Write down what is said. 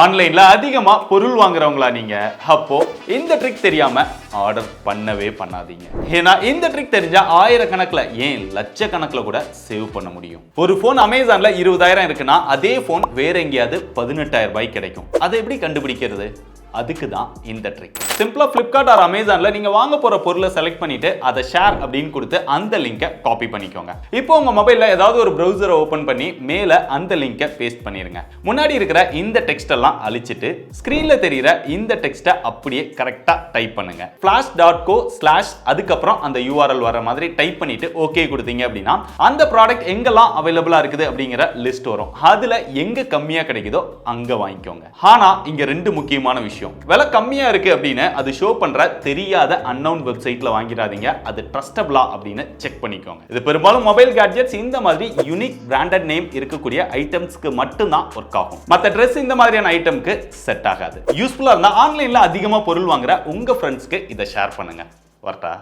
ஆன்லைன்ல அதிகமா பொருள் வாங்குறவங்களா நீங்க? அப்போ இந்த ட்ரிக் தெரியாம ஆர்டர் பண்ணவே பண்ணாதீங்க. ஏன்னா இந்த ட்ரிக் தெரிஞ்சா ஆயிரக்கணக்கில் ஏன் லட்சக்கணக்கில் கூட சேவ் பண்ண முடியும். ஒரு போன் அமேசான்ல 20,000 இருக்குன்னா அதே போன் வேற எங்கேயாவது 18,000 ரூபாய் கிடைக்கும். அதை எப்படி கண்டுபிடிக்கிறது? அதுக்கு தான் இந்த ட்ரிக். சிம்பிளா Flipkart ஆர் அமேசான்ல நீங்க வாங்க போற பொருளை செலக்ட் பண்ணிட்டு அதை ஷேர் அப்படின்னு கொடுத்து அந்த லிங்கை காப்பி பண்ணிக்கோங்க. இப்போ உங்க மொபைல்ல ஏதாவது ஒரு பிரவுசரை ஓபன் பண்ணி மேல அந்த லிங்கை பேஸ்ட் பண்ணிருங்க. முன்னாடி இருக்கிற இந்த டெக்ஸ்ட் எல்லாம் அழிச்சிட்டு ஸ்கிரீன்ல தெரியுற இந்த டெக்ஸ்ட்டை அப்படியே கரெக்டா டைப் பண்ணுங்க. flash.co/ அதுக்கப்புறம் அந்த URL வர மாதிரி டைப் பண்ணிட்டு ஓகே கொடுத்தீங்க அப்படின்னா அந்த ப்ராடக்ட் எங்கெல்லாம் அவைலபிளா இருக்குது அப்படிங்கிற லிஸ்ட் வரும். அதுல எங்க கம்மியா கிடைக்குதோ அங்க வாங்கிக்கோங்க. ஆனா இங்க ரெண்டு முக்கியமான விஷயம். விலை கம்மியா இருக்கு அப்படின்னு அது ஷோ பண்ற தெரியாத அன்னவுன் வெப்சைட்ல வாங்கிடாதீங்க. அது ட்ரஸ்டபிளா அப்படின்னு செக் பண்ணிக்கோங்க. இது பெரும்பாலும் மொபைல் கேட்ஜெட்ஸ் இந்த மாதிரி யூனிக் பிராண்டட் நேம் இருக்கக்கூடிய ஐட்டம்ஸ்க்கு மட்டும் தான் ஒர்க் ஆகும். மற்ற ட்ரெஸ் இந்த மாதிரியான ஐட்டம்க்கு செட் ஆகாது. யூஸ்ஃபுல்லா இருந்தா ஆன்லைன்ல அதிகமா பொருள் வாங்குற உங்க ஃப்ரெண்ட்ஸ்க்கு இதை ஷேர் பண்ணுங்க. வரட்டா?